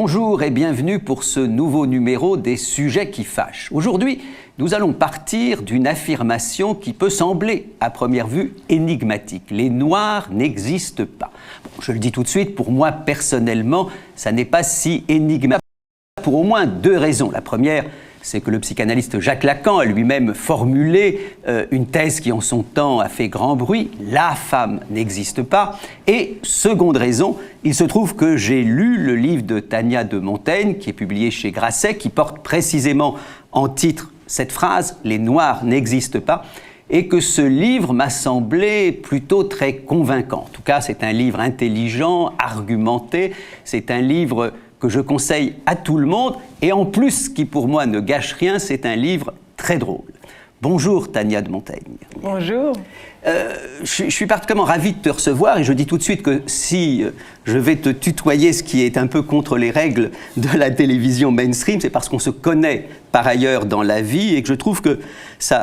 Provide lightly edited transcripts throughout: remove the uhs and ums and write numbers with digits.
Bonjour et bienvenue pour ce nouveau numéro des sujets qui fâchent. Aujourd'hui, nous allons partir d'une affirmation qui peut sembler, à première vue, énigmatique. Les Noirs n'existent pas. Bon, je le dis tout de suite, pour moi, personnellement, ça n'est pas si énigmatique pour au moins deux raisons. La première, c'est que le psychanalyste Jacques Lacan a lui-même formulé une thèse qui en son temps a fait grand bruit, la femme n'existe pas. Et seconde raison, il se trouve que j'ai lu le livre de Tania de Montaigne, qui est publié chez Grasset, qui porte précisément en titre cette phrase, les Noirs n'existent pas, et que ce livre m'a semblé plutôt très convaincant. En tout cas, c'est un livre intelligent, argumenté, c'est un livre que je conseille à tout le monde, et en plus, ce qui pour moi ne gâche rien, c'est un livre très drôle. Bonjour Tania de Montaigne. Bonjour. Je suis particulièrement ravi de te recevoir, et je dis tout de suite que si je vais te tutoyer, ce qui est un peu contre les règles de la télévision mainstream, c'est parce qu'on se connaît par ailleurs dans la vie, et que je trouve que ça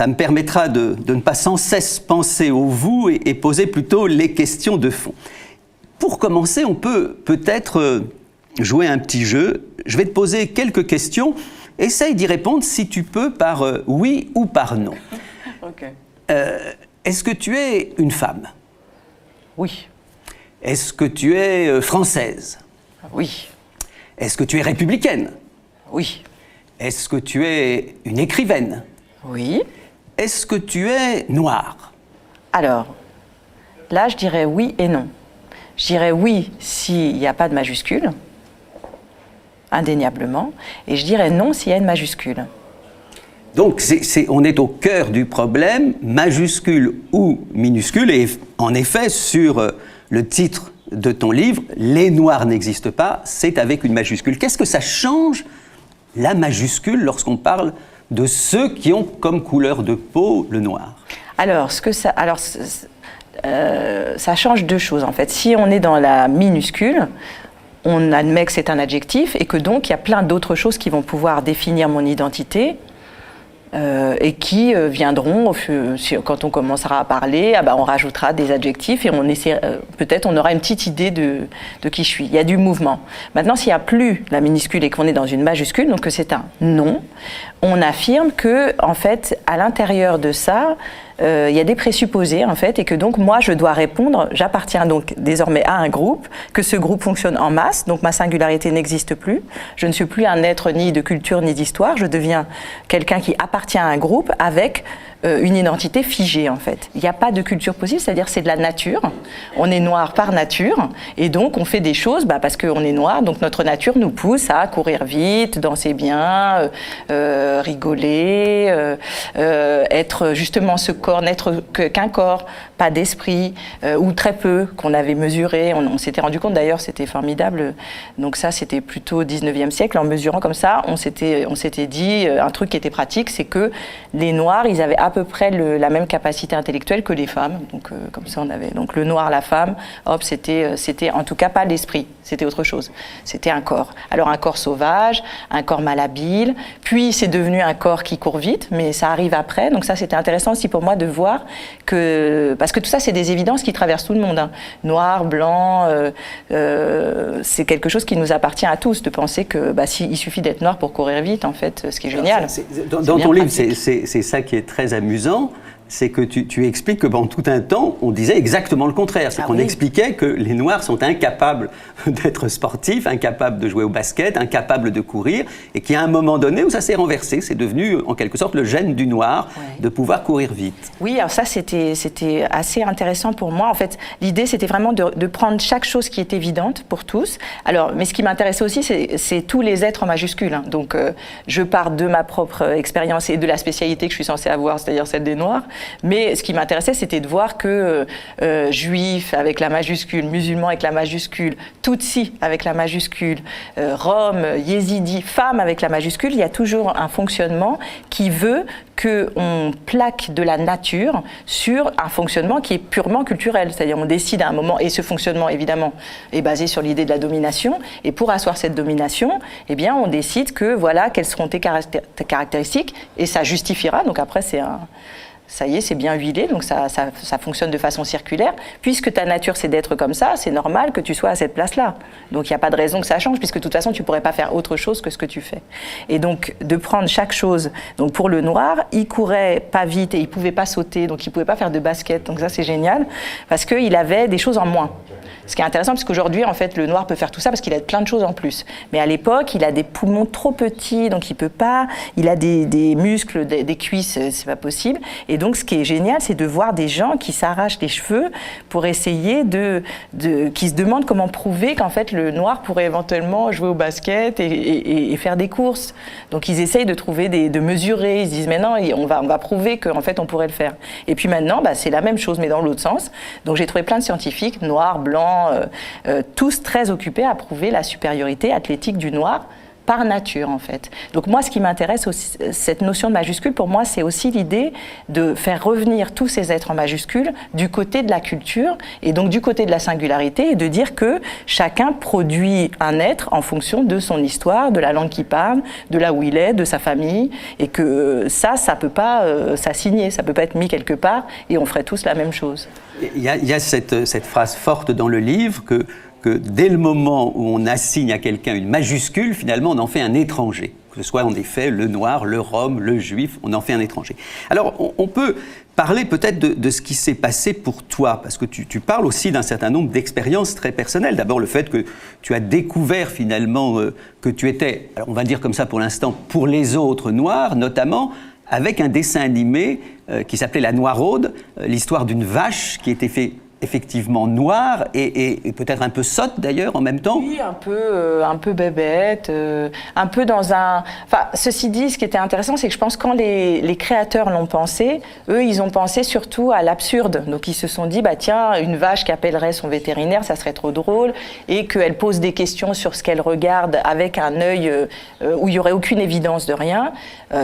me permettra de ne pas sans cesse penser au vous et poser plutôt les questions de fond. Pour commencer, on peut peut-être jouer un petit jeu. Je vais te poser quelques questions. Essaye d'y répondre, si tu peux, par oui ou par non. Ok. Est-ce que tu es une femme? Oui. Est-ce que tu es française? Oui. Est-ce que tu es républicaine? Oui. Est-ce que tu es une écrivaine? Oui. Est-ce que tu es noire? Alors, là, je dirais oui et non. Je dirais oui s'il n'y a pas de majuscule, indéniablement, et je dirais non s'il y a une majuscule. Donc, on est au cœur du problème, majuscule ou minuscule, et en effet, sur le titre de ton livre, « Les Noirs n'existent pas », c'est avec une majuscule. Qu'est-ce que ça change, la majuscule, lorsqu'on parle de ceux qui ont comme couleur de peau le noir? Alors, ça change deux choses, en fait. Si on est dans la minuscule, on admet que c'est un adjectif et que donc il y a plein d'autres choses qui vont pouvoir définir mon identité et qui viendront quand on commencera à parler. On rajoutera des adjectifs et peut-être on aura une petite idée de qui je suis. Il y a du mouvement. Maintenant, s'il n'y a plus la minuscule et qu'on est dans une majuscule, donc que c'est un non, on affirme que, en fait, à l'intérieur de ça, il y a des présupposés, en fait, et que donc moi, je dois répondre, j'appartiens donc désormais à un groupe, que ce groupe fonctionne en masse, donc ma singularité n'existe plus, je ne suis plus un être ni de culture ni d'histoire, je deviens quelqu'un qui appartient à un groupe avec une identité figée, en fait. Il n'y a pas de culture possible, c'est-à-dire c'est de la nature, on est noir par nature, et donc on fait des choses parce qu'on est noir, donc notre nature nous pousse à courir vite, danser bien, rigoler, être justement ce corps, n'être qu'un corps, pas d'esprit, ou très peu, qu'on avait mesuré. On s'était rendu compte, d'ailleurs, c'était formidable. Donc ça, c'était plutôt au 19e siècle. En mesurant comme ça, on s'était dit, un truc qui était pratique, c'est que les Noirs, ils avaient à peu près la même capacité intellectuelle que les femmes. Donc comme ça, on avait donc le noir, la femme, hop, c'était en tout cas pas l'esprit, c'était autre chose. C'était un corps. Alors un corps sauvage, un corps malhabile, puis c'est devenu un corps qui court vite, mais ça arrive après. Donc ça, c'était intéressant aussi pour moi de voir que, parce que tout ça, c'est des évidences qui traversent tout le monde. Noir, blanc, c'est quelque chose qui nous appartient à tous, de penser que il suffit d'être noir pour courir vite, en fait, ce qui est génial. Dans ton livre, c'est ça qui est très amusant, c'est que tu expliques que pendant tout un temps, on disait exactement le contraire. C'est qu'on expliquait que les Noirs sont incapables d'être sportifs, incapables de jouer au basket, incapables de courir, et qu'il y a un moment donné où ça s'est renversé. C'est devenu, en quelque sorte, le gène du Noir, de pouvoir courir vite. Oui, alors ça, c'était assez intéressant pour moi. En fait, l'idée, c'était vraiment de prendre chaque chose qui est évidente pour tous. Alors, mais ce qui m'intéressait aussi, c'est tous les êtres en majuscule. Donc, je pars de ma propre expérience et de la spécialité que je suis censée avoir, c'est-à-dire celle des Noirs. Mais ce qui m'intéressait, c'était de voir que juif avec la majuscule, musulman avec la majuscule, Tutsi avec la majuscule, Rome, Yézidi, femme avec la majuscule, il y a toujours un fonctionnement qui veut qu'on plaque de la nature sur un fonctionnement qui est purement culturel. C'est-à-dire on décide à un moment, et ce fonctionnement évidemment est basé sur l'idée de la domination, et pour asseoir cette domination, eh bien on décide que voilà, quelles seront tes caractéristiques, et ça justifiera, donc après ça y est, c'est bien huilé, donc ça fonctionne de façon circulaire. Puisque ta nature, c'est d'être comme ça, c'est normal que tu sois à cette place-là. Donc il n'y a pas de raison que ça change, puisque de toute façon, tu ne pourrais pas faire autre chose que ce que tu fais. Et donc, de prendre chaque chose. Donc pour le noir, il courait pas vite et il ne pouvait pas sauter, donc il ne pouvait pas faire de basket. Donc ça, c'est génial, parce qu'il avait des choses en moins. Ce qui est intéressant, parce qu'aujourd'hui, en fait, le noir peut faire tout ça parce qu'il a plein de choses en plus. Mais à l'époque, il a des poumons trop petits, donc il peut pas. Il a des muscles, des cuisses, c'est pas possible. Et donc, ce qui est génial, c'est de voir des gens qui s'arrachent les cheveux pour essayer qui se demandent comment prouver qu'en fait, le noir pourrait éventuellement jouer au basket et faire des courses. Donc, ils essayent de trouver de mesurer. Ils se disent, mais non, on va prouver qu'en fait, on pourrait le faire. Et puis maintenant, c'est la même chose, mais dans l'autre sens. Donc, j'ai trouvé plein de scientifiques, noirs, blancs, tous très occupés à prouver la supériorité athlétique du noir par nature, en fait. Donc moi, ce qui m'intéresse aussi, cette notion de majuscule, pour moi, c'est aussi l'idée de faire revenir tous ces êtres en majuscule du côté de la culture et donc du côté de la singularité, et de dire que chacun produit un être en fonction de son histoire, de la langue qu'il parle, de là où il est, de sa famille, et que ça peut pas s'assigner, ça peut pas être mis quelque part et on ferait tous la même chose. Il y a cette phrase forte dans le livre que dès le moment où on assigne à quelqu'un une majuscule, finalement, on en fait un étranger. Que ce soit en effet le noir, le rom, le juif, on en fait un étranger. Alors, on peut parler peut-être de ce qui s'est passé pour toi, parce que tu parles aussi d'un certain nombre d'expériences très personnelles. D'abord, le fait que tu as découvert finalement que tu étais, alors on va dire comme ça pour l'instant, pour les autres noirs, notamment avec un dessin animé qui s'appelait La Noiraude, l'histoire d'une vache qui était faite effectivement noire et peut-être un peu sotte d'ailleurs en même temps. Oui, un peu bébête, un peu dans un... Enfin, ceci dit, ce qui était intéressant, c'est que je pense que quand les créateurs l'ont pensé, eux, ils ont pensé surtout à l'absurde. Donc ils se sont dit, tiens, une vache qui appellerait son vétérinaire, ça serait trop drôle, et qu'elle pose des questions sur ce qu'elle regarde avec un œil où il n'y aurait aucune évidence de rien,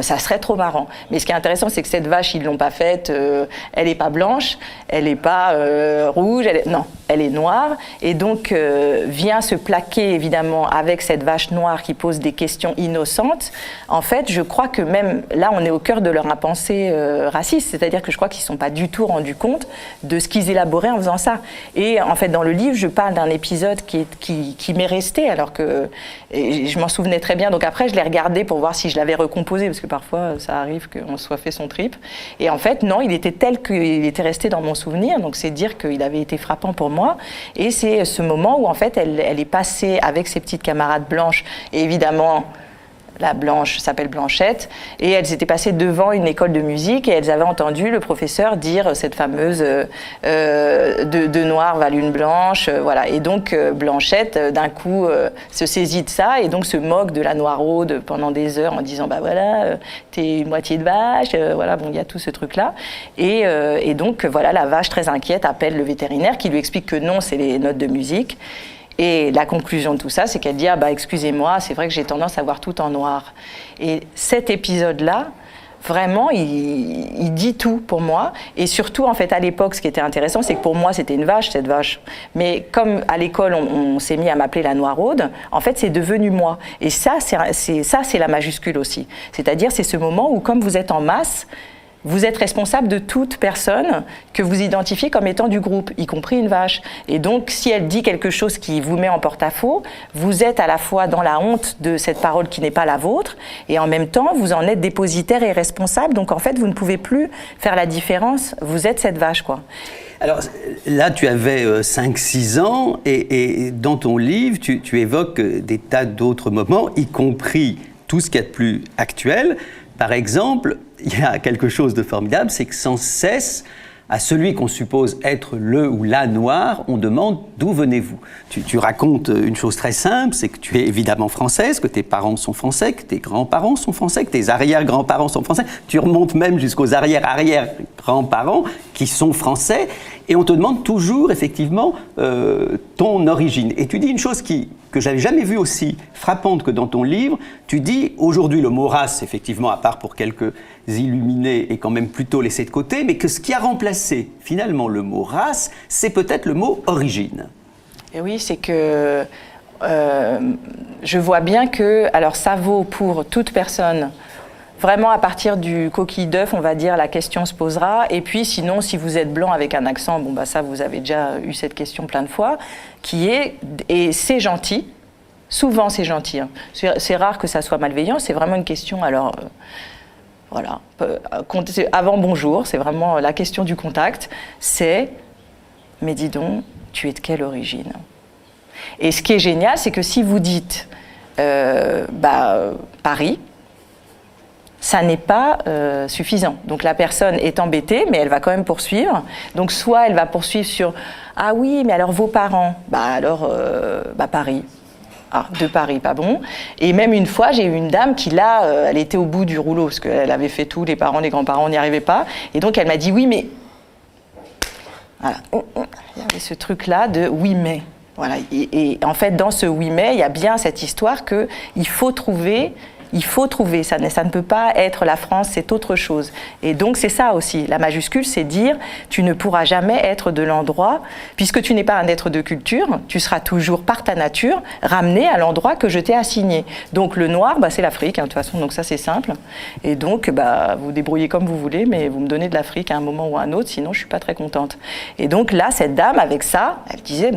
ça serait trop marrant. Mais ce qui est intéressant, c'est que cette vache, ils ne l'ont pas faite, elle n'est pas blanche, elle n'est pas rouge, elle est noire, et donc vient se plaquer évidemment avec cette vache noire qui pose des questions innocentes. En fait, je crois que même là, on est au cœur de leur pensée raciste, c'est-à-dire que je crois qu'ils ne sont pas du tout rendus compte de ce qu'ils élaboraient en faisant ça. Et en fait, dans le livre, je parle d'un épisode qui m'est resté, alors que je m'en souvenais très bien. Donc après, je l'ai regardé pour voir si je l'avais recomposé, parce que parfois, ça arrive qu'on soit fait son trip. Et en fait, non, il était tel qu'il était resté dans mon souvenir, donc c'est dire qu'il avait été frappant pour moi. Et c'est ce moment où en fait elle est passée avec ses petites camarades blanches, et évidemment la blanche s'appelle Blanchette, et elles étaient passées devant une école de musique et elles avaient entendu le professeur dire cette fameuse de noir valent une blanche, voilà. Et donc Blanchette d'un coup se saisit de ça et donc se moque de la Noiraude pendant des heures en disant voilà, t'es une moitié de vache, voilà, bon, il y a tout ce truc là, et donc voilà, la vache très inquiète appelle le vétérinaire qui lui explique que non, c'est les notes de musique. Et la conclusion de tout ça, c'est qu'elle dit « Ah excusez-moi, c'est vrai que j'ai tendance à voir tout en noir. » Et cet épisode-là, vraiment, il dit tout pour moi. Et surtout, en fait, à l'époque, ce qui était intéressant, c'est que pour moi, c'était une vache, cette vache. Mais comme à l'école, on s'est mis à m'appeler la Noiraude, en fait, c'est devenu moi. Et ça, c'est la majuscule aussi. C'est-à-dire, c'est ce moment où, comme vous êtes en masse, vous êtes responsable de toute personne que vous identifiez comme étant du groupe, y compris une vache. Et donc, si elle dit quelque chose qui vous met en porte-à-faux, vous êtes à la fois dans la honte de cette parole qui n'est pas la vôtre, et en même temps, vous en êtes dépositaire et responsable. Donc, en fait, vous ne pouvez plus faire la différence. Vous êtes cette vache, quoi. Alors là, tu avais 5-6 ans, et dans ton livre, tu évoques des tas d'autres moments, y compris tout ce qu'il y a de plus actuel. Par exemple, il y a quelque chose de formidable, c'est que sans cesse, à celui qu'on suppose être le ou la noire, on demande d'où venez-vous. Tu racontes une chose très simple, c'est que tu es évidemment française, que tes parents sont français, que tes grands-parents sont français, que tes arrière-grands-parents sont français. Tu remontes même jusqu'aux arrière-arrière-grands-parents qui sont français, et on te demande toujours effectivement ton origine. Et tu dis une chose que j'avais jamais vue aussi frappante que dans ton livre. Tu dis aujourd'hui le mot race, effectivement, à part pour quelques illuminés, est quand même plutôt laissé de côté, mais que ce qui a remplacé finalement le mot race, c'est peut-être le mot origine. Et oui, c'est que je vois bien que, alors ça vaut pour toute personne Vraiment, à partir du coquille d'œuf, on va dire, la question se posera. Et puis, sinon, si vous êtes blanc avec un accent, bon, bah, ça, vous avez déjà eu cette question plein de fois, qui est, et c'est gentil, souvent c'est gentil, hein. C'est rare que ça soit malveillant, c'est vraiment une question, alors, voilà, avant bonjour, c'est vraiment la question du contact, c'est, mais dis donc, tu es de quelle origine? Et ce qui est génial, c'est que si vous dites, Paris, ça n'est pas suffisant. Donc la personne est embêtée, mais elle va quand même poursuivre. Donc soit elle va poursuivre sur « Ah oui, mais alors vos parents ?» Paris. Ah, de Paris, pas bon. Et même une fois, j'ai eu une dame qui, là, elle était au bout du rouleau, parce qu'elle avait fait tout, les parents, les grands-parents, n'y arrivaient pas. Et donc elle m'a dit « Oui, mais... » Voilà. Il y avait ce truc-là de « Oui, mais... » Voilà. Et en fait, dans ce « Oui, mais », il y a bien cette histoire qu'il faut trouver... ça ne peut pas être la France, c'est autre chose. Et donc c'est ça aussi, la majuscule, c'est dire tu ne pourras jamais être de l'endroit, puisque tu n'es pas un être de culture, tu seras toujours par ta nature ramené à l'endroit que je t'ai assigné. Donc le noir, c'est l'Afrique, hein, de toute façon, donc ça c'est simple. Et donc vous débrouillez comme vous voulez, mais vous me donnez de l'Afrique à un moment ou à un autre, sinon je suis pas très contente. Et donc là, cette dame, avec ça, elle disait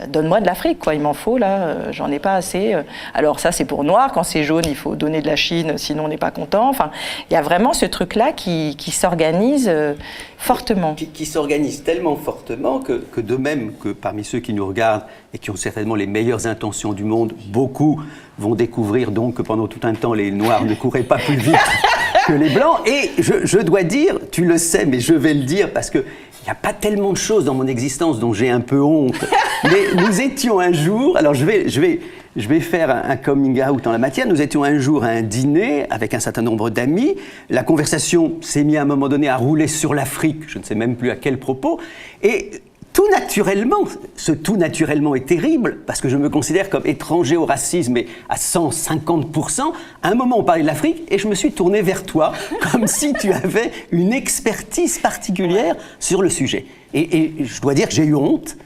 donne-moi de l'Afrique, quoi, il m'en faut, là, j'en ai pas assez. Alors ça c'est pour noir, quand c'est jaune, il faut donner de la Chine, sinon on n'est pas content. Enfin, il y a vraiment ce truc-là qui s'organise fortement. Qui s'organise tellement fortement que de même que parmi ceux qui nous regardent et qui ont certainement les meilleures intentions du monde, beaucoup vont découvrir donc que pendant tout un temps, les Noirs ne couraient pas plus vite que les Blancs. Et je dois dire, tu le sais, mais je vais le dire parce que il n'y a pas tellement de choses dans mon existence dont j'ai un peu honte. Mais nous étions un jour, alors je vais faire un coming out en la matière. Nous étions un jour à un dîner avec un certain nombre d'amis. La conversation s'est mise à un moment donné à rouler sur l'Afrique, je ne sais même plus à quel propos. Et tout naturellement est terrible, parce que je me considère comme étranger au racisme, et à 150%. À un moment, on parlait de l'Afrique, et je me suis tourné vers toi, comme si tu avais une expertise particulière sur le sujet. Et je dois dire que j'ai eu honte.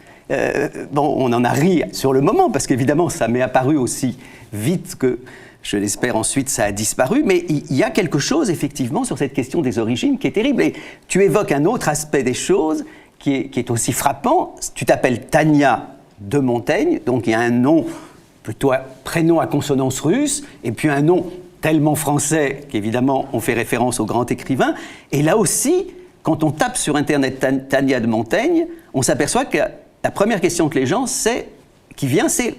On en a ri sur le moment, parce qu'évidemment, ça m'est apparu aussi vite que, je l'espère ensuite, ça a disparu. Mais il y a quelque chose, effectivement, sur cette question des origines qui est terrible. Et tu évoques un autre aspect des choses qui est aussi frappant. Tu t'appelles Tania de Montaigne, donc il y a un nom, plutôt prénom à consonance russe, et puis un nom tellement français qu'évidemment, on fait référence au grand écrivain. Et là aussi, quand on tape sur Internet Tania de Montaigne, on s'aperçoit que la première question que les gens c'est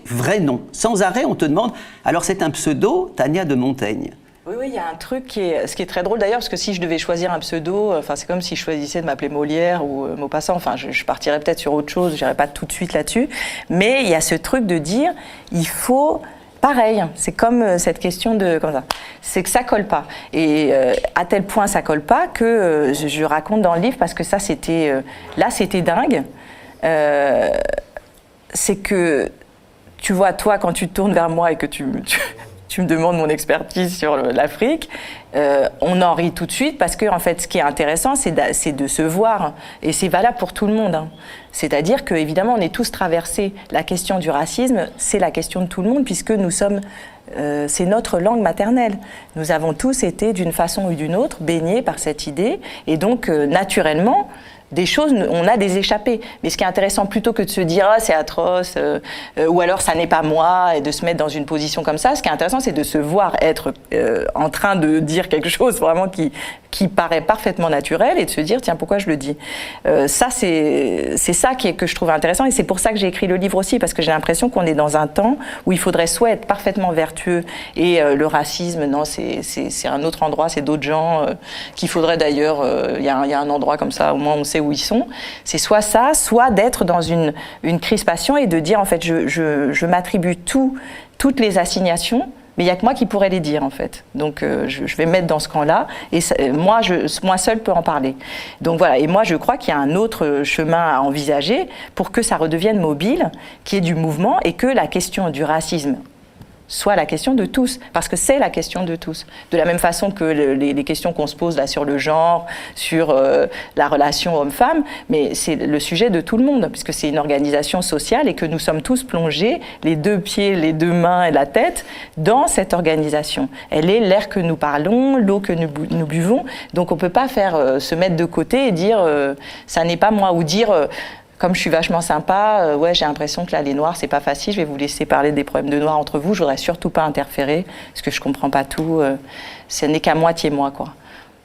vrai nom. Sans arrêt, on te demande, alors c'est un pseudo, Tania de Montaigne. Oui, il y a un truc ce qui est très drôle d'ailleurs, parce que si je devais choisir un pseudo, c'est comme si je choisissais de m'appeler Molière ou Maupassant, je partirais peut-être sur autre chose, je n'irais pas tout de suite là-dessus, mais il y a ce truc de dire, il faut... Pareil, c'est comme cette question comme ça, c'est que ça colle pas. Et à tel point ça colle pas que je raconte dans le livre, parce que ça c'était dingue. C'est que, tu vois, toi, quand tu te tournes vers moi et que tu me demandes mon expertise sur l'Afrique, on en rit tout de suite, parce que, en fait, ce qui est intéressant, c'est de se voir. Et c'est valable pour tout le monde, hein. C'est-à-dire qu'évidemment, on est tous traversés. La question du racisme, c'est la question de tout le monde, puisque nous sommes... c'est notre langue maternelle. Nous avons tous été, d'une façon ou d'une autre, baignés par cette idée. Et donc, naturellement... des choses, on a des échappées. Mais ce qui est intéressant, plutôt que de se dire « ah, c'est atroce ou alors « ça n'est pas moi » et de se mettre dans une position comme ça, ce qui est intéressant, c'est de se voir être en train de dire quelque chose vraiment qui paraît parfaitement naturel et de se dire « tiens, pourquoi je le dis ?» Ça, c'est ça que je trouve intéressant, et c'est pour ça que j'ai écrit le livre aussi, parce que j'ai l'impression qu'on est dans un temps où il faudrait soit être parfaitement vertueux et le racisme, non, c'est un autre endroit, c'est d'autres gens qu'il faudrait d'ailleurs, il y a un endroit comme ça, au moins on sait où ils sont. C'est soit ça, soit d'être dans une crispation et de dire en fait je m'attribue toutes les assignations, mais il n'y a que moi qui pourrais les dire en fait. Donc je vais me mettre dans ce camp-là, et moi seule peux en parler. Donc voilà, et moi je crois qu'il y a un autre chemin à envisager pour que ça redevienne mobile, qui est du mouvement, et que la question du racisme soit la question de tous, parce que c'est la question de tous. De la même façon que les questions qu'on se pose là sur le genre, sur la relation homme-femme, mais c'est le sujet de tout le monde, puisque c'est une organisation sociale et que nous sommes tous plongés, les deux pieds, les deux mains et la tête, dans cette organisation. Elle est l'air que nous parlons, l'eau que nous buvons, donc on ne peut pas se mettre de côté et dire ça n'est pas moi, ou dire comme je suis vachement sympa, ouais, j'ai l'impression que là, les Noirs, c'est pas facile, je vais vous laisser parler des problèmes de Noirs entre vous, je voudrais surtout pas interférer, parce que je comprends pas tout, ce n'est qu'à moitié moi, quoi.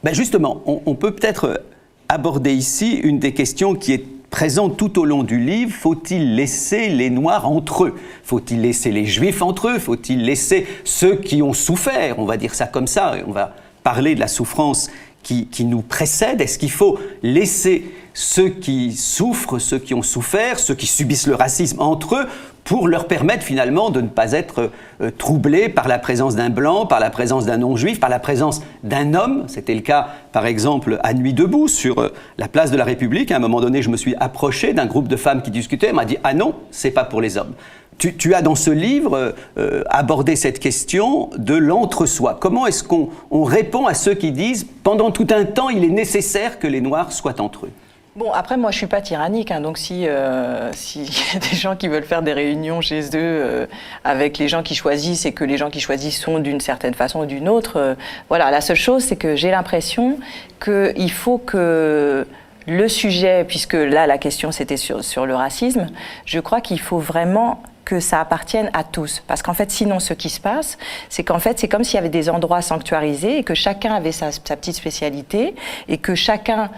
Ben justement, on peut peut-être aborder ici une des questions qui est présente tout au long du livre. Faut-il laisser les Noirs entre eux? Faut-il laisser les Juifs entre eux? Faut-il laisser ceux qui ont souffert? On va dire ça comme ça, on va parler de la souffrance qui nous précède. Est-ce qu'il faut laisser ceux qui souffrent, ceux qui ont souffert, ceux qui subissent le racisme entre eux, pour leur permettre finalement de ne pas être troublés par la présence d'un blanc, par la présence d'un non-juif, par la présence d'un homme? C'était le cas, par exemple, à Nuit debout, sur la place de la République. À un moment donné, je me suis approché d'un groupe de femmes qui discutaient. Elle m'a dit « Ah non, c'est pas pour les hommes ». Tu as dans ce livre abordé cette question de l'entre-soi. Comment est-ce qu'on répond à ceux qui disent « Pendant tout un temps, il est nécessaire que les Noirs soient entre eux ». Bon, après, moi, je suis pas tyrannique, hein, donc si y a des gens qui veulent faire des réunions chez eux avec les gens qui choisissent et que les gens qui choisissent sont d'une certaine façon ou d'une autre, voilà. La seule chose, c'est que j'ai l'impression qu'il faut que le sujet, puisque là, la question, c'était sur le racisme, je crois qu'il faut vraiment que ça appartienne à tous. Parce qu'en fait, sinon, ce qui se passe, c'est qu'en fait, c'est comme s'il y avait des endroits sanctuarisés et que chacun avait sa petite spécialité et que chacun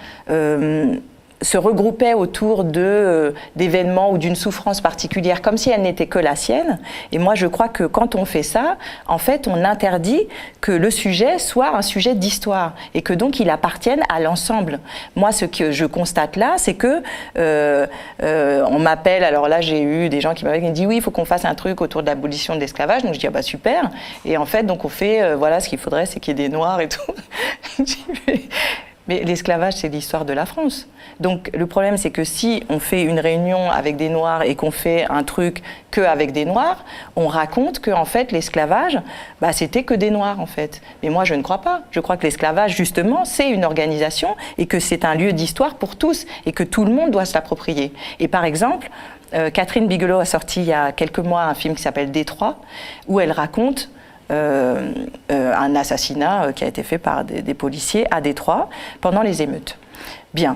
se regroupait autour d'événements ou d'une souffrance particulière, comme si elle n'était que la sienne. Et moi, je crois que quand on fait ça, en fait, on interdit que le sujet soit un sujet d'histoire et que donc il appartienne à l'ensemble. Moi, ce que je constate là, c'est que on m'appelle, alors là, j'ai eu des gens qui m'avaient dit oui, il faut qu'on fasse un truc autour de l'abolition de l'esclavage. Donc je dis ah bah super. Et en fait, donc on fait voilà, ce qu'il faudrait, c'est qu'il y ait des Noirs et tout. Mais l'esclavage, c'est l'histoire de la France. Donc le problème, c'est que si on fait une réunion avec des Noirs et qu'on fait un truc qu'avec des Noirs, on raconte que en fait, l'esclavage, bah, c'était que des Noirs, en fait. Mais moi, je ne crois pas. Je crois que l'esclavage, justement, c'est une organisation et que c'est un lieu d'histoire pour tous et que tout le monde doit se l'approprier. Et par exemple, Catherine Bigelow a sorti il y a quelques mois un film qui s'appelle Détroit, où elle raconte un assassinat qui a été fait par des policiers à Détroit pendant les émeutes. Bien.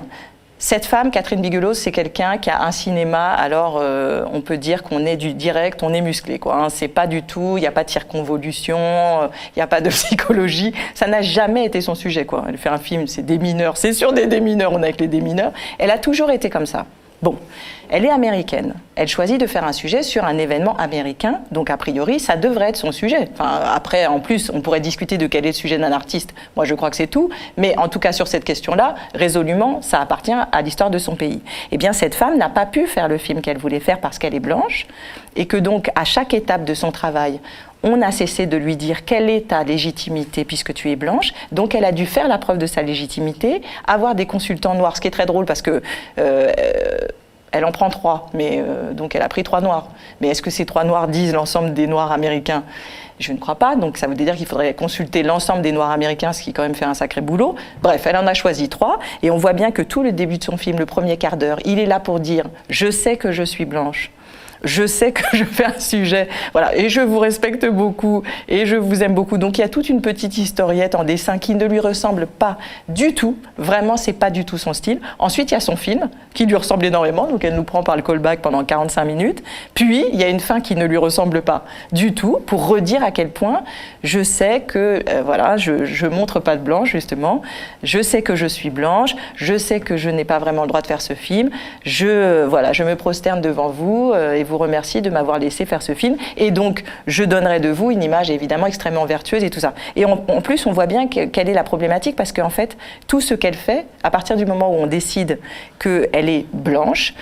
Cette femme, Catherine Bigelow, c'est quelqu'un qui a un cinéma, alors on peut dire qu'on est du direct, on est musclé, quoi. Hein. C'est pas du tout, il n'y a pas de circonvolution, il n'y a pas de psychologie. Ça n'a jamais été son sujet, quoi. Elle fait un film, c'est des mineurs, c'est sur des démineurs, on est avec les démineurs. Elle a toujours été comme ça. Bon, elle est américaine. Elle choisit de faire un sujet sur un événement américain, donc a priori, ça devrait être son sujet. Enfin, après, en plus, on pourrait discuter de quel est le sujet d'un artiste. Moi, je crois que c'est tout. Mais en tout cas, sur cette question-là, résolument, ça appartient à l'histoire de son pays. Eh bien, cette femme n'a pas pu faire le film qu'elle voulait faire parce qu'elle est blanche, et que donc, à chaque étape de son travail, on a cessé de lui dire quelle est ta légitimité puisque tu es blanche. Donc, elle a dû faire la preuve de sa légitimité, avoir des consultants noirs, ce qui est très drôle parce que elle en prend 3, mais donc elle a pris 3 noirs. Mais est-ce que ces 3 noirs disent l'ensemble des noirs américains ? Je ne crois pas, donc ça veut dire qu'il faudrait consulter l'ensemble des noirs américains, ce qui quand même fait un sacré boulot. Bref, elle en a choisi 3, et on voit bien que tout le début de son film, le premier quart d'heure, il est là pour dire « Je sais que je suis blanche ». Je sais que je fais un sujet, voilà, et je vous respecte beaucoup, et je vous aime beaucoup. Donc il y a toute une petite historiette en dessin qui ne lui ressemble pas du tout. Vraiment, c'est pas du tout son style. Ensuite, il y a son film qui lui ressemble énormément, donc elle nous prend par le callback pendant 45 minutes. Puis, il y a une fin qui ne lui ressemble pas du tout, pour redire à quel point je sais que, voilà, je montre pas de blanche, justement. Je sais que je suis blanche, je sais que je n'ai pas vraiment le droit de faire ce film. Voilà, je me prosterne devant vous, et vous remercie de m'avoir laissé faire ce film. Et donc, je donnerai de vous une image évidemment extrêmement vertueuse et tout ça. Et en plus, on voit bien quelle est la problématique parce qu'en fait, tout ce qu'elle fait, à partir du moment où on décide qu'elle est blanche,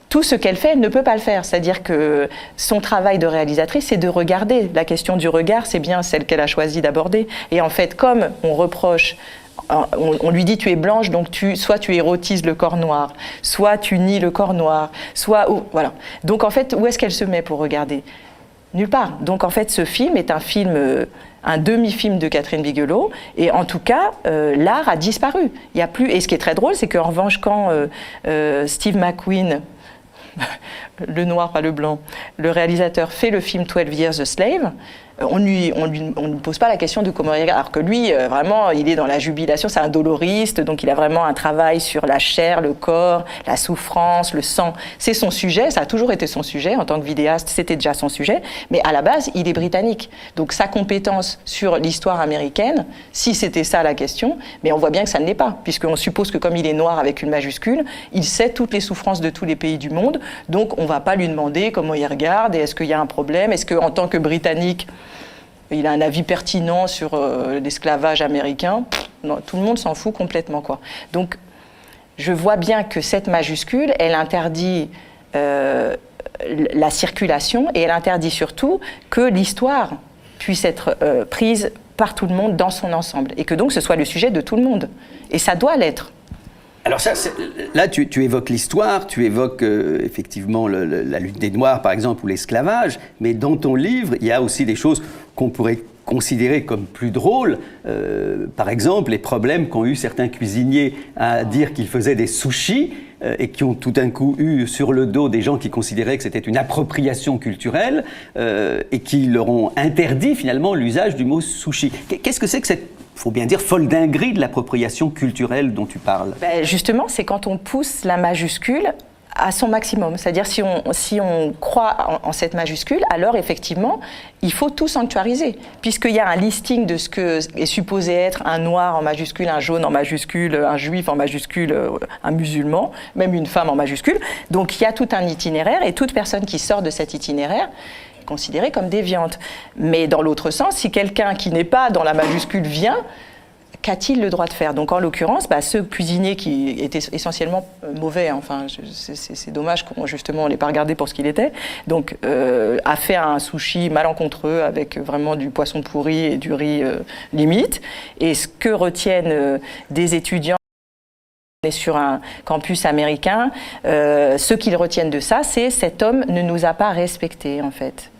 tout ce qu'elle fait, elle ne peut pas le faire. C'est-à-dire que son travail de réalisatrice, c'est de regarder. La question du regard, c'est bien celle qu'elle a choisi d'aborder. Et en fait, comme on reproche, on lui dit tu es blanche, donc soit tu érotises le corps noir, soit tu nies le corps noir, soit voilà. Donc en fait, où est-ce qu'elle se met pour regarder ? Nulle part. Donc en fait, ce film est un film, un demi-film de Catherine Bigelow, et en tout cas, l'art a disparu. Il y a plus. Et ce qui est très drôle, c'est qu'en revanche, quand Steve McQueen, le noir, pas le blanc, le réalisateur fait le film 12 Years a Slave, on ne pose pas la question de comment il regarde, alors que lui, vraiment, il est dans la jubilation, c'est un doloriste, donc il a vraiment un travail sur la chair, le corps, la souffrance, le sang. C'est son sujet, ça a toujours été son sujet, en tant que vidéaste, c'était déjà son sujet, mais à la base, il est britannique. Donc sa compétence sur l'histoire américaine, si c'était ça la question, mais on voit bien que ça ne l'est pas, puisqu'on suppose que comme il est noir avec une majuscule, il sait toutes les souffrances de tous les pays du monde, donc on ne va pas lui demander comment il regarde, et est-ce qu'il y a un problème, est-ce qu'en tant que Britannique, il a un avis pertinent sur l'esclavage américain. Non, tout le monde s'en fout complètement, quoi. Donc, je vois bien que cette majuscule, elle interdit la circulation et elle interdit surtout que l'histoire puisse être prise par tout le monde dans son ensemble et que donc ce soit le sujet de tout le monde. Et ça doit l'être. Alors ça, là, tu évoques l'histoire, tu évoques effectivement la lutte des Noirs, par exemple, ou l'esclavage, mais dans ton livre, il y a aussi des choses qu'on pourrait considérer comme plus drôles. Par exemple, les problèmes qu'ont eu certains cuisiniers à dire qu'ils faisaient des sushis et qui ont tout d'un coup eu sur le dos des gens qui considéraient que c'était une appropriation culturelle et qui leur ont interdit finalement l'usage du mot sushi. Qu'est-ce que c'est que cette, faut bien dire, folle dinguerie de l'appropriation culturelle dont tu parles? Ben justement, c'est quand on pousse la majuscule à son maximum. C'est-à-dire si on croit en cette majuscule, alors effectivement, il faut tout sanctuariser. Puisqu'il y a un listing de ce que est supposé être un noir en majuscule, un jaune en majuscule, un juif en majuscule, un musulman, même une femme en majuscule. Donc il y a tout un itinéraire et toute personne qui sort de cet itinéraire est considérée comme déviante. Mais dans l'autre sens, si quelqu'un qui n'est pas dans la majuscule vient, qu'a-t-il le droit de faire? Donc en l'occurrence, ce cuisinier qui était essentiellement mauvais, enfin c'est dommage qu'on justement on l'ait pas regardé pour ce qu'il était, donc a fait un sushi malencontreux avec vraiment du poisson pourri et du riz limite. Et ce que retiennent des étudiants sur un campus américain, ce qu'ils retiennent de ça, c'est cet homme ne nous a pas respectés en fait.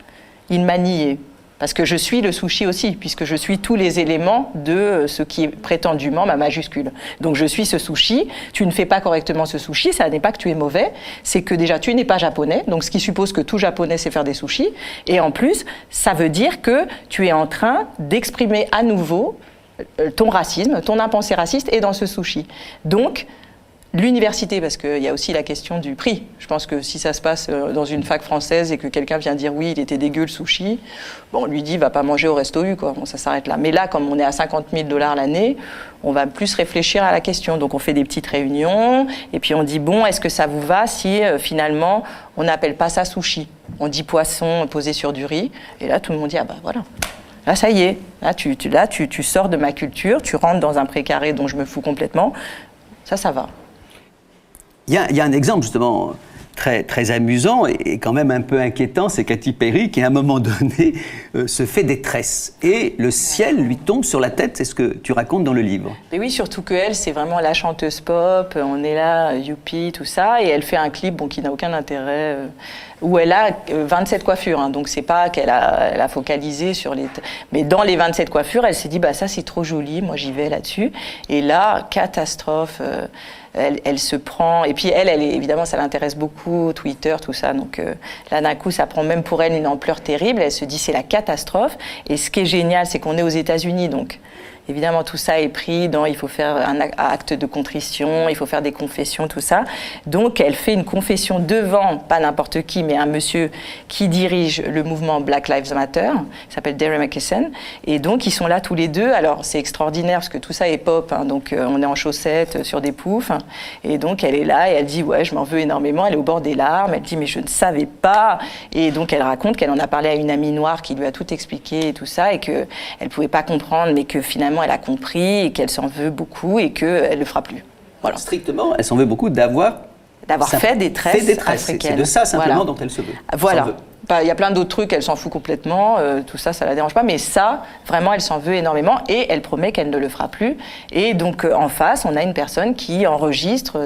Il m'a nié. Parce que je suis le sushi aussi, puisque je suis tous les éléments de ce qui est prétendument ma majuscule. Donc je suis ce sushi, tu ne fais pas correctement ce sushi, ça n'est pas que tu es mauvais, c'est que déjà tu n'es pas japonais, donc ce qui suppose que tout japonais sait faire des sushis, et en plus, ça veut dire que tu es en train d'exprimer à nouveau ton racisme, ton impensé raciste est dans ce sushi. Donc, l'université, parce qu'il y a aussi la question du prix. Je pense que si ça se passe dans une fac française et que quelqu'un vient dire oui, il était dégueu le sushi, bon, on lui dit va pas manger au resto U, quoi. Bon, ça s'arrête là. Mais là, comme on est à 50 000 $ l'année, on va plus réfléchir à la question. Donc on fait des petites réunions et puis on dit bon, est-ce que ça vous va si finalement on n'appelle pas ça sushi? On dit poisson posé sur du riz. Et là, tout le monde dit ah bah voilà. Là, ça y est. Là, tu sors de ma culture, tu rentres dans un précaré dont je me fous complètement. Ça va. Il y a un exemple justement très, très amusant et quand même un peu inquiétant, c'est Katy Perry qui à un moment donné se fait des tresses et le ciel lui tombe sur la tête, c'est ce que tu racontes dans le livre. Mais oui, surtout qu'elle, c'est vraiment la chanteuse pop, on est là, youpi, tout ça, et elle fait un clip qui n'a aucun intérêt, où elle a 27 coiffures, hein, donc c'est pas qu'elle a focalisé sur les... Mais dans les 27 coiffures, elle s'est dit, ça c'est trop joli, moi j'y vais là-dessus, et là, catastrophe... Elle se prend, et puis elle évidemment, ça l'intéresse beaucoup, Twitter, tout ça, donc là d'un coup, ça prend même pour elle une ampleur terrible, elle se dit c'est la catastrophe, et ce qui est génial, c'est qu'on est aux États-Unis, donc évidemment tout ça est pris dans, il faut faire un acte de contrition, il faut faire des confessions, tout ça, donc elle fait une confession devant, pas n'importe qui, mais un monsieur qui dirige le mouvement Black Lives Matter, il s'appelle Derry McKesson, et donc ils sont là tous les deux, alors c'est extraordinaire parce que tout ça est pop, hein, donc on est en chaussettes sur des poufs, hein, et donc elle est là et elle dit ouais je m'en veux énormément, elle est au bord des larmes, elle dit mais je ne savais pas, et donc elle raconte qu'elle en a parlé à une amie noire qui lui a tout expliqué et tout ça, et qu'elle ne pouvait pas comprendre, mais que finalement elle a compris et qu'elle s'en veut beaucoup et qu'elle ne le fera plus. Voilà. Strictement, elle s'en veut beaucoup d'avoir fait des tresses africaines. C'est de ça simplement dont elle se veut. Voilà. Il y a plein d'autres trucs, elle s'en fout complètement, tout ça, ça la dérange pas, mais ça, vraiment, elle s'en veut énormément et elle promet qu'elle ne le fera plus. Et donc, en face, on a une personne qui enregistre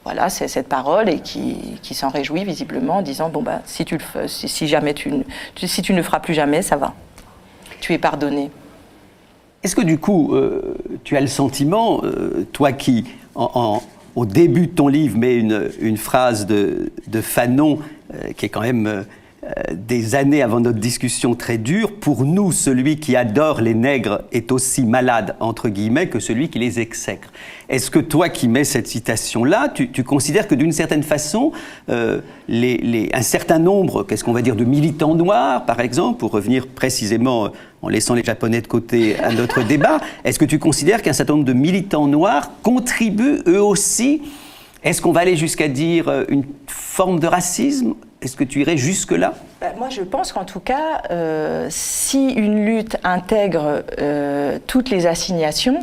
voilà, c'est cette parole et qui s'en réjouit visiblement en disant bon bah si tu ne le feras plus jamais, ça va, tu es pardonné. Est-ce que du coup tu as le sentiment, toi qui au début de ton livre mets une phrase de Fanon qui est quand même des années avant notre discussion très dure, pour nous, celui qui adore les nègres est aussi malade, entre guillemets, que celui qui les exècre. Est-ce que toi qui mets cette citation-là, tu considères que d'une certaine façon, un certain nombre, qu'est-ce qu'on va dire, de militants noirs, par exemple, pour revenir précisément, en laissant les Japonais de côté à notre débat, est-ce que tu considères qu'un certain nombre de militants noirs contribuent eux aussi, est-ce qu'on va aller jusqu'à dire une forme de racisme ? Est-ce que tu irais jusque-là ? Moi, je pense qu'en tout cas, si une lutte intègre toutes les assignations,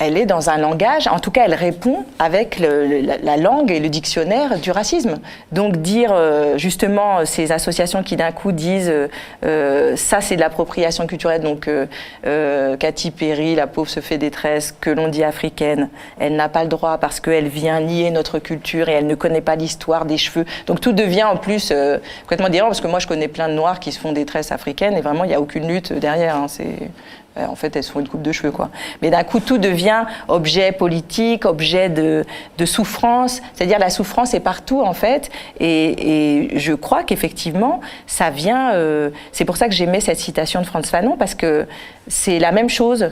elle est dans un langage, en tout cas elle répond avec la langue et le dictionnaire du racisme. Donc dire justement ces associations qui d'un coup disent ça c'est de l'appropriation culturelle, donc Katy Perry, la pauvre se fait détresse, que l'on dit africaine, elle n'a pas le droit parce qu'elle vient nier notre culture et elle ne connaît pas l'histoire des cheveux. Donc tout devient en plus complètement différent, parce que moi je connais plein de noirs qui se font détresse africaine et vraiment il n'y a aucune lutte derrière, hein, en fait, elles se font une coupe de cheveux, quoi. Mais d'un coup, tout devient objet politique, objet de souffrance. C'est-à-dire, la souffrance est partout, en fait. Et je crois qu'effectivement, ça vient... c'est pour ça que j'aimais cette citation de Frantz Fanon, parce que c'est la même chose,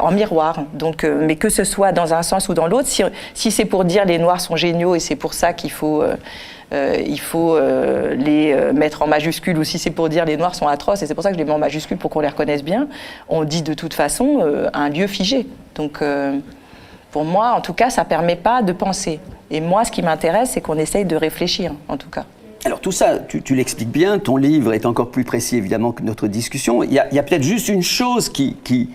en miroir. Donc, mais que ce soit dans un sens ou dans l'autre, si c'est pour dire les Noirs sont géniaux et c'est pour ça qu'il faut... les mettre en majuscule, ou si c'est pour dire les Noirs sont atroces, et c'est pour ça que je les mets en majuscule pour qu'on les reconnaisse bien, on dit de toute façon un lieu figé. Donc pour moi, en tout cas, ça ne permet pas de penser. Et moi, ce qui m'intéresse, c'est qu'on essaye de réfléchir, en tout cas. Alors tout ça, tu l'expliques bien, ton livre est encore plus précis évidemment que notre discussion. Il y a peut-être juste une chose qui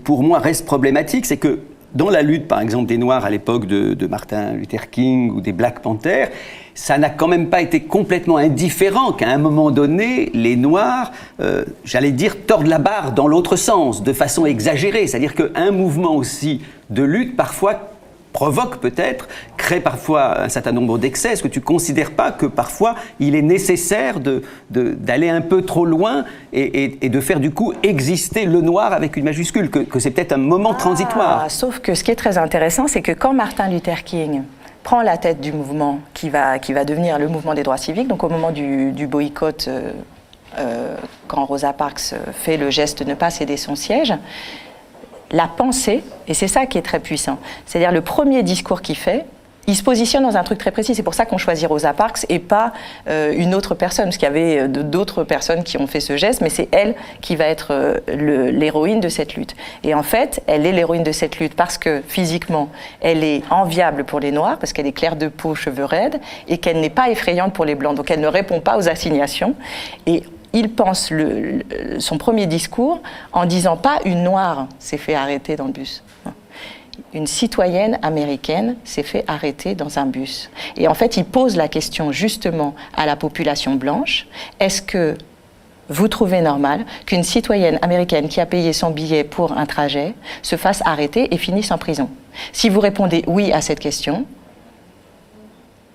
pour moi reste problématique, c'est que dans la lutte, par exemple, des Noirs à l'époque de Martin Luther King ou des Black Panthers, ça n'a quand même pas été complètement indifférent qu'à un moment donné, les Noirs, j'allais dire, tordent la barre dans l'autre sens, de façon exagérée. C'est-à-dire qu'un mouvement aussi de lutte, parfois, provoque peut-être, crée parfois un certain nombre d'excès. Est-ce que tu ne considères pas que parfois il est nécessaire d'aller un peu trop loin et de faire du coup exister le noir avec une majuscule, que c'est peut-être un moment transitoire? Sauf que ce qui est très intéressant, c'est que quand Martin Luther King prend la tête du mouvement qui va devenir le mouvement des droits civiques, donc au moment du boycott, quand Rosa Parks fait le geste de ne pas céder son siège, la pensée, et c'est ça qui est très puissant, c'est-à-dire le premier discours qu'il fait, il se positionne dans un truc très précis. C'est pour ça qu'on choisit Rosa Parks et pas une autre personne, parce qu'il y avait d'autres personnes qui ont fait ce geste, mais c'est elle qui va être l'héroïne de cette lutte. Et en fait, elle est l'héroïne de cette lutte parce que physiquement, elle est enviable pour les Noirs, parce qu'elle est claire de peau, cheveux raides, et qu'elle n'est pas effrayante pour les Blancs. Donc elle ne répond pas aux assignations. Et il pense son premier discours en disant pas une Noire s'est fait arrêter dans le bus. Une citoyenne américaine s'est fait arrêter dans un bus. Et en fait, il pose la question justement à la population blanche. Est-ce que vous trouvez normal qu'une citoyenne américaine qui a payé son billet pour un trajet se fasse arrêter et finisse en prison? Si vous répondez oui à cette question,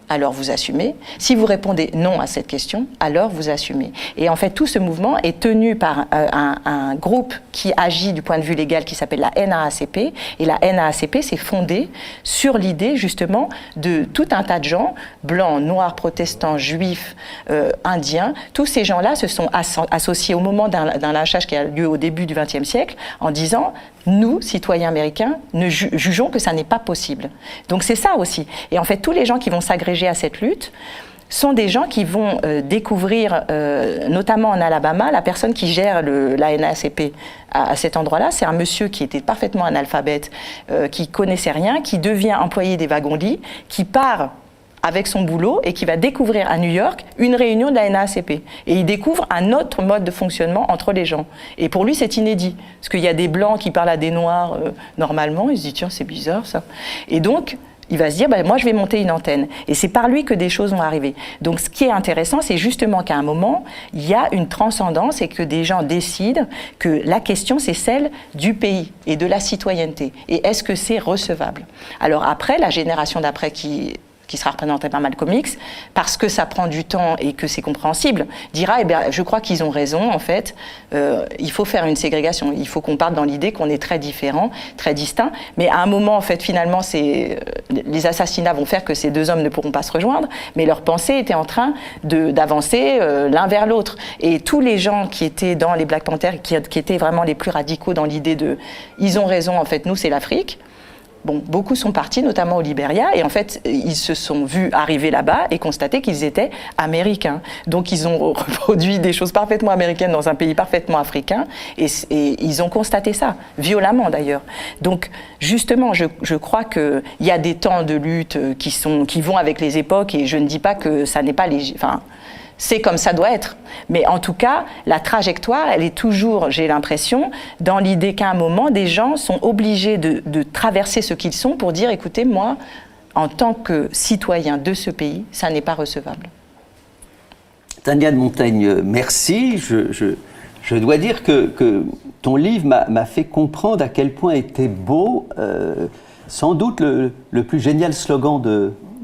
alors vous assumez. Si vous répondez non à cette question, alors vous assumez. Et en fait, tout ce mouvement est tenu par un groupe qui agit du point de vue légal qui s'appelle la NAACP. Et la NAACP s'est fondée sur l'idée, justement, de tout un tas de gens, blancs, noirs, protestants, juifs, indiens. Tous ces gens-là se sont associés au moment d'un lynchage qui a lieu au début du XXe siècle en disant... Nous, citoyens américains, ne jugeons que ça n'est pas possible. Donc c'est ça aussi. Et en fait, tous les gens qui vont s'agréger à cette lutte sont des gens qui vont découvrir, notamment en Alabama, la personne qui gère la NAACP à cet endroit-là, c'est un monsieur qui était parfaitement analphabète, qui connaissait rien, qui devient employé des wagons-lits, qui part avec son boulot et qui va découvrir à New York une réunion de la NAACP. Et il découvre un autre mode de fonctionnement entre les gens. Et pour lui, c'est inédit. Parce qu'il y a des Blancs qui parlent à des Noirs normalement, il se dit « tiens, c'est bizarre ça ». Et donc, Il va se dire, moi je vais monter une antenne. Et c'est par lui que des choses vont arriver. Donc ce qui est intéressant, c'est justement qu'à un moment, il y a une transcendance et que des gens décident que la question, c'est celle du pays et de la citoyenneté. Et est-ce que c'est recevable? Alors après, la génération d'après qui sera représentée par Malcolm X, parce que ça prend du temps et que c'est compréhensible, dira, je crois qu'ils ont raison, en fait, il faut faire une ségrégation, il faut qu'on parte dans l'idée qu'on est très différents, très distincts, mais à un moment, en fait, finalement, les assassinats vont faire que ces deux hommes ne pourront pas se rejoindre, mais leur pensée était en train d'avancer l'un vers l'autre. Et tous les gens qui étaient dans les Black Panthers, qui étaient vraiment les plus radicaux dans l'idée de, ils ont raison, en fait, nous, c'est l'Afrique. Bon, beaucoup sont partis, notamment au Libéria, et en fait, ils se sont vus arriver là-bas et constater qu'ils étaient américains. Donc, ils ont reproduit des choses parfaitement américaines dans un pays parfaitement africain, et ils ont constaté ça, violemment d'ailleurs. Donc, justement, je crois qu'il y a des temps de lutte qui vont avec les époques, et je ne dis pas que ça n'est pas c'est comme ça doit être. Mais en tout cas, la trajectoire, elle est toujours, j'ai l'impression, dans l'idée qu'à un moment, des gens sont obligés de traverser ce qu'ils sont pour dire, écoutez, moi, en tant que citoyen de ce pays, ça n'est pas recevable. Tania de Montaigne, merci. Je dois dire que ton livre m'a fait comprendre à quel point était beau, sans doute le plus génial slogan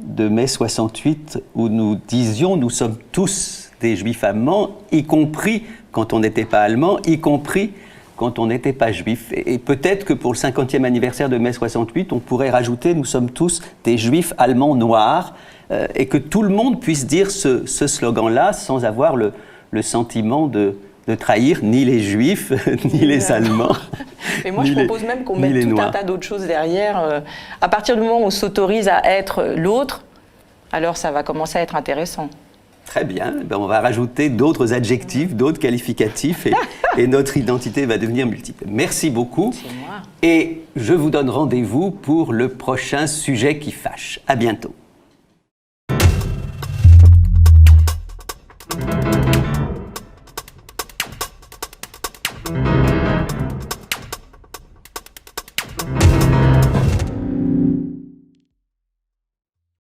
de mai 68, où nous disions « Nous sommes tous des juifs allemands, y compris quand on n'était pas allemand, y compris quand on n'était pas juif ». Et peut-être que pour le 50e anniversaire de mai 68, on pourrait rajouter « Nous sommes tous des juifs allemands noirs », et que tout le monde puisse dire ce slogan-là sans avoir le sentiment de trahir ni les juifs, ni les Allemands. Et moi, je propose même qu'on mette tout un tas d'autres choses derrière. À partir du moment où on s'autorise à être l'autre, alors ça va commencer à être intéressant. Très bien. On va rajouter d'autres adjectifs, d'autres qualificatifs, et notre identité va devenir multiple. Merci beaucoup. C'est moi. Et je vous donne rendez-vous pour le prochain sujet qui fâche. À bientôt.